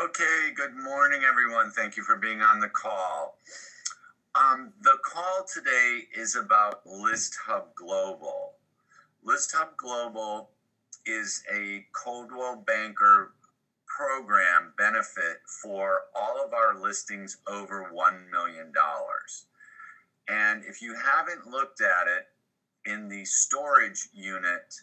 Okay, good morning, everyone. Thank you for being on the call. The call today is about Listhub Global. Listhub Global is a Coldwell Banker program benefit for all of our listings over $1 million. And if you haven't looked at it in the storage unit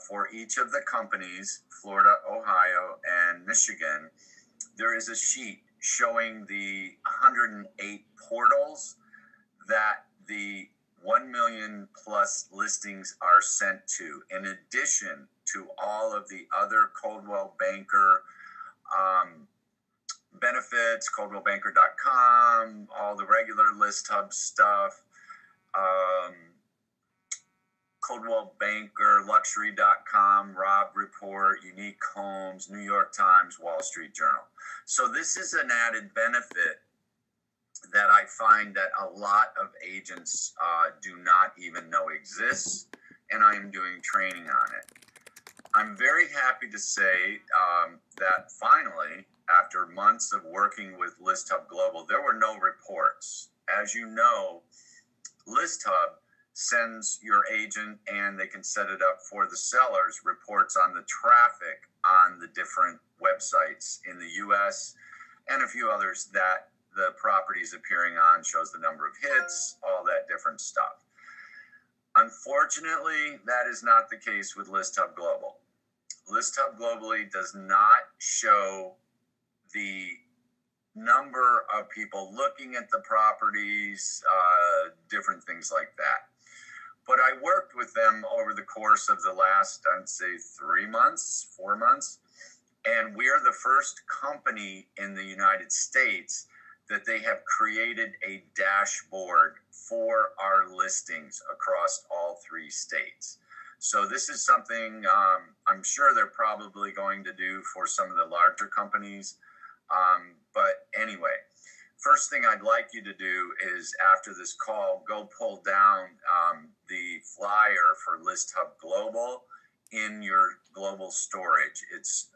for each of the companies, Florida, Ohio, and Michigan, there is a sheet showing the 108 portals that the 1 million plus listings are sent to, in addition to all of the other Coldwell Banker benefits, coldwellbanker.com, all the regular Listhub stuff, Coldwell Banker, luxury.com, Rob Report, Unique Homes, New York Times, Wall Street Journal. So this is an added benefit that I find that a lot of agents do not even know exists, and I am doing training on it. I'm very happy to say that finally, after months of working with Listhub Global, there were no reports. As you know, Listhub sends your agent, and they can set it up for the sellers, reports on the traffic on the different websites in the US and a few others that the property is appearing on, shows the number of hits, all that different stuff. Unfortunately, that is not the case with Listhub Global. Listhub Globally does not show the number of people looking at the properties, different things like that. But I worked with them over the course of the last, I'd say 3 months, 4 months, and we're the first company in the United States that they have created a dashboard for our listings across all 3 states. So this is something I'm sure they're probably going to do for some of the larger companies. But anyway, first thing I'd like you to do is, after this call, go pull down the flyer for Listhub Global in your global storage. It's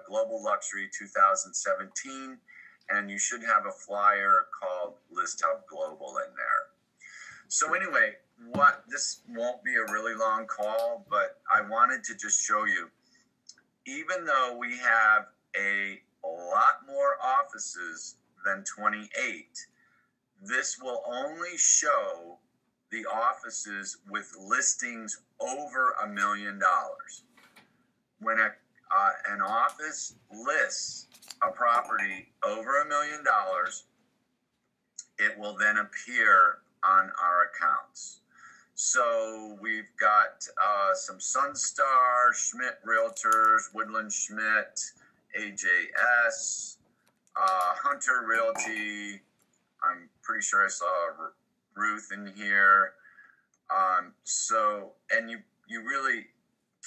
Global Luxury 2017, and you should have a flyer called Listhub Global in there. So anyway, this won't be a really long call, but I wanted to just show you, even though we have a lot more offices than 28, this will only show the offices with listings over $1 million. When an office lists a property over $1 million, it will then appear on our accounts. So we've got some Sunstar, Schmidt Realtors, Woodland Schmidt, AJS, Hunter Realty. I'm pretty sure I saw Ruth in here. And you really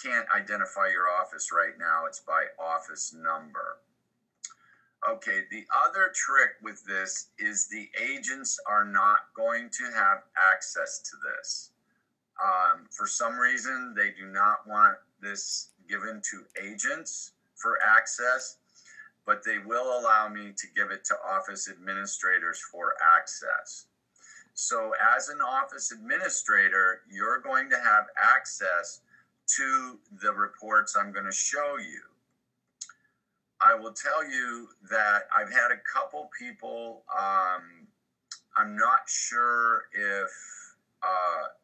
can't identify your office right now. It's by office number. Okay, the other trick with this is the agents are not going to have access to this. For some reason, they do not want this given to agents for access, but they will allow me to give it to office administrators for access. So as an office administrator, you're going to have access to the reports I'm going to show you. I will tell you that I've had a couple people, I'm not sure if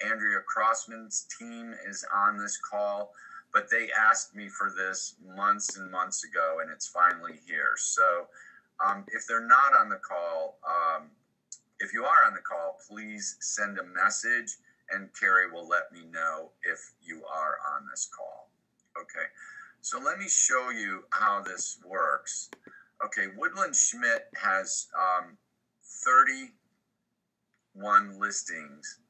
Andrea Crossman's team is on this call, but they asked me for this months and months ago, and it's finally here. So if they're not on the call, if you are on the call, please send a message, and Carrie will let me know if you are on this call. Okay, so let me show you how this works. Okay, Woodland Schmidt has 31 listings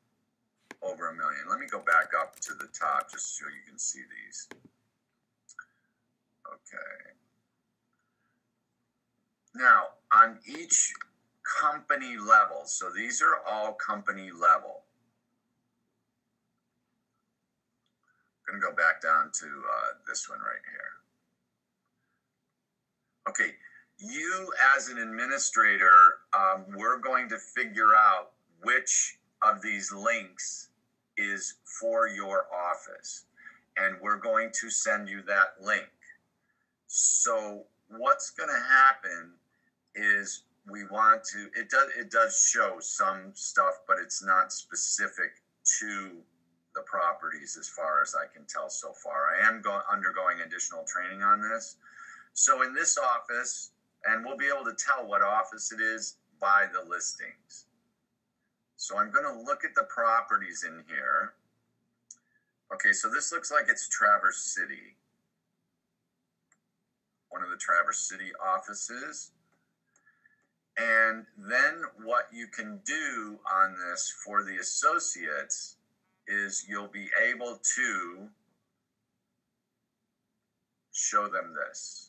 over $1 million. Let me go back up to the top just so you can see these. Okay. Now, on each company level, so these are all company level. I'm going to go back down to this one right here. Okay, You as an administrator, we're going to figure out which of these links is for your office, and we're going to send you that link. So what's going to happen is we want to, it does show some stuff, but it's not specific to the properties as far as I can tell so far. I am undergoing additional training on this. So in this office, and we'll be able to tell what office it is by the listings. So I'm going to look at the properties in here. Okay, so this looks like it's Traverse City, one of the Traverse City offices. And then what you can do on this for the associates is you'll be able to show them this.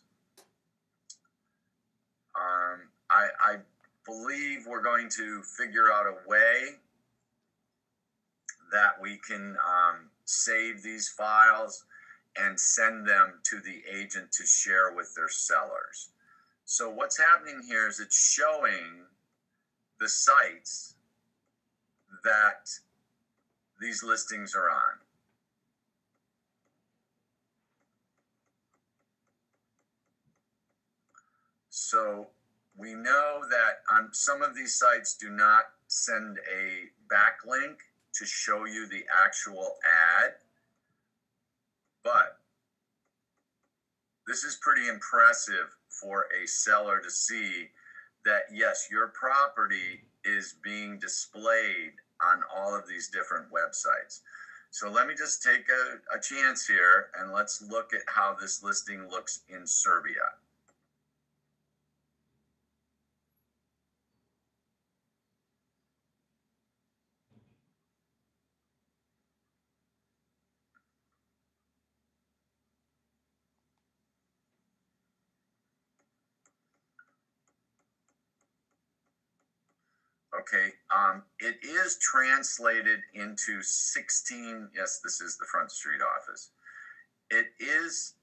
I believe we're going to figure out a way that we can save these files and send them to the agent to share with their sellers. So what's happening here is it's showing the sites that these listings are on. So we know that on some of these sites do not send a backlink to show you the actual ad, but this is pretty impressive for a seller to see that, yes, your property is being displayed on all of these different websites. So let me just take a chance here and let's look at how this listing looks in Serbia. Okay, it is translated into 16, yes, this is the Front Street office. It is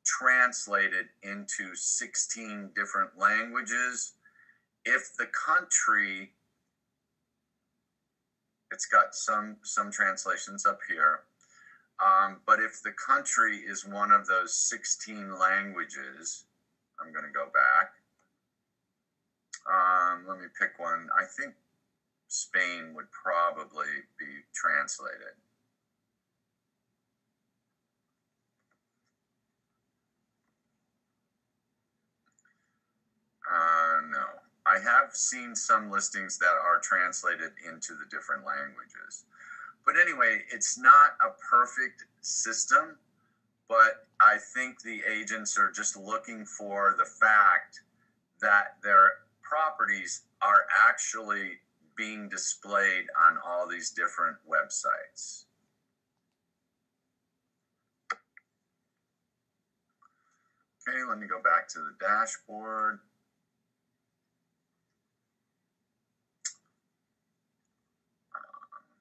translated into 16 different languages. If the country, it's got some translations up here, but if the country is one of those 16 languages, I'm going to go back. Let me pick one. I think Spain would probably be translated. No. I have seen some listings that are translated into the different languages. But anyway, it's not a perfect system, but I think the agents are just looking for the fact that their properties are actually being displayed on all these different websites. Okay, let me go back to the dashboard.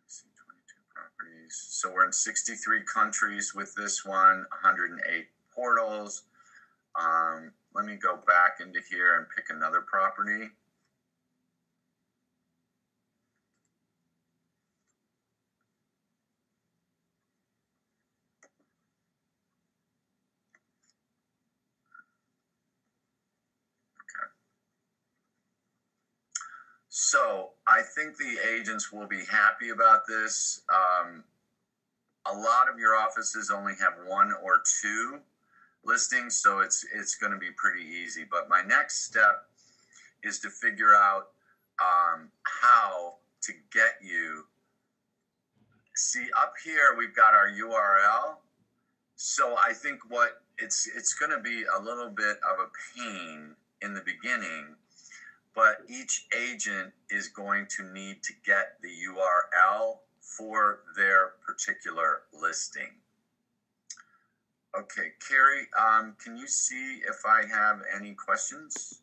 Let's see, 22 properties. So we're in 63 countries with this one, 108 portals. Let me go back into here and pick another property. So I think the agents will be happy about this. A lot of your offices only have one or two listings, so it's going to be pretty easy. But my next step is to figure out how to get you. See, up here we've got our URL. So I think what it's going to be a little bit of a pain in the beginning, but each agent is going to need to get the URL for their particular listing. Okay, Carrie, can you see if I have any questions?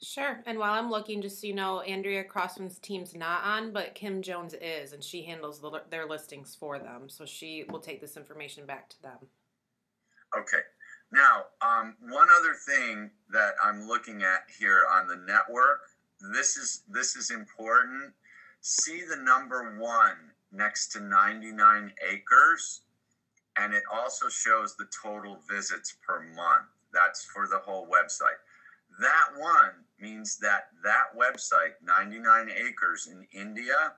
Sure. And while I'm looking, just so you know, Andrea Crossman's team's not on, but Kim Jones is, and she handles their listings for them. So she will take this information back to them. Okay. Now, one other thing that I'm looking at here on the network, this is important. See the number 1 next to 99 acres, and it also shows the total visits per month. That's for the whole website. That one means that that website, 99 acres in India,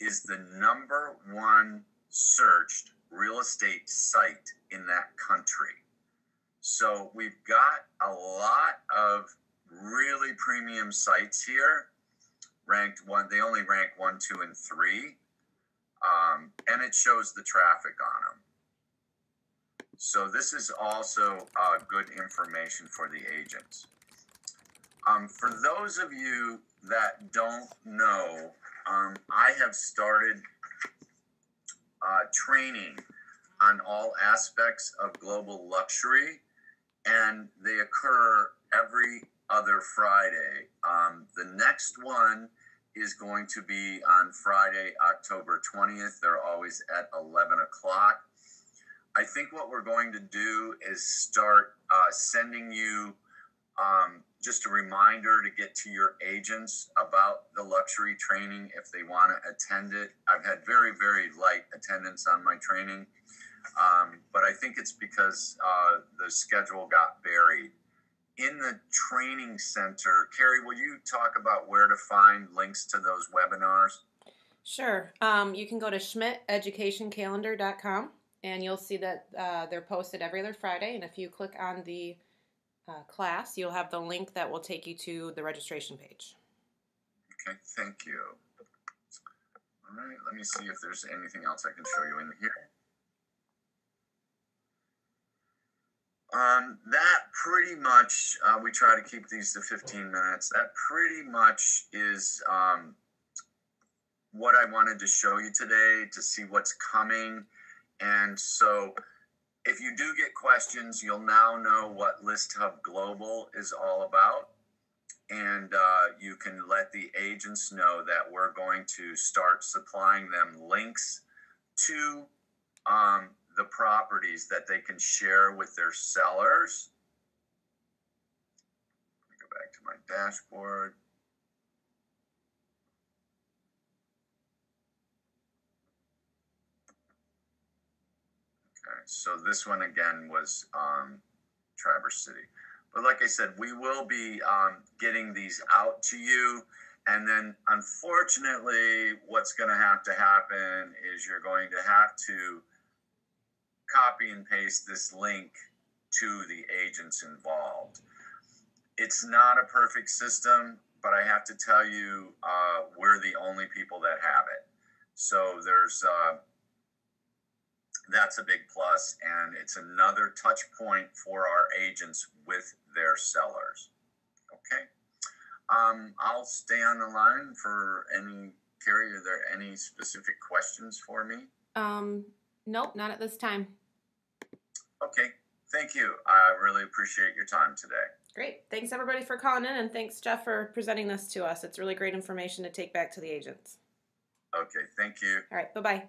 is the number 1 searched real estate site in that country. So we've got a lot of really premium sites here, ranked 1. They only rank 1, 2, and 3, and it shows the traffic on them. So this is also good information for the agents. For those of you that don't know, I have started training on all aspects of global luxury, and they occur every other Friday. The next one is going to be on Friday, October 20th. They're always at 11 o'clock. I think what we're going to do is start sending you just a reminder to get to your agents about the luxury training if they want to attend it. I've had very, very light attendance on my training, but I think it's because the schedule got buried. In the training center, Carrie, will you talk about where to find links to those webinars? Sure. You can go to schmidteducationcalendar.com, and you'll see that they're posted every other Friday. And if you click on the class, you'll have the link that will take you to the registration page. Okay, thank you. All right, let me see if there's anything else I can show you in here. That pretty much, we try to keep these to 15 minutes. That pretty much is what I wanted to show you today to see what's coming. And so if you do get questions, you'll now know what Listhub Global is all about. And you can let the agents know that we're going to start supplying them links to the properties that they can share with their sellers. Let me go back to my dashboard. Okay, so this one again was Traverse City. But like I said, we will be getting these out to you. And then unfortunately, what's going to happen is you're going to have to copy and paste this link to the agents involved. It's not a perfect system, but I have to tell you, we're the only people that have it. So there's that's a big plus, and it's another touch point for our agents with their sellers. Okay. I'll stay on the line for any, Carrie, are there any specific questions for me? Nope, not at this time. Okay, thank you. I really appreciate your time today. Great. Thanks, everybody, for calling in, and thanks, Jeff, for presenting this to us. It's really great information to take back to the agents. Okay, thank you. All right, bye-bye.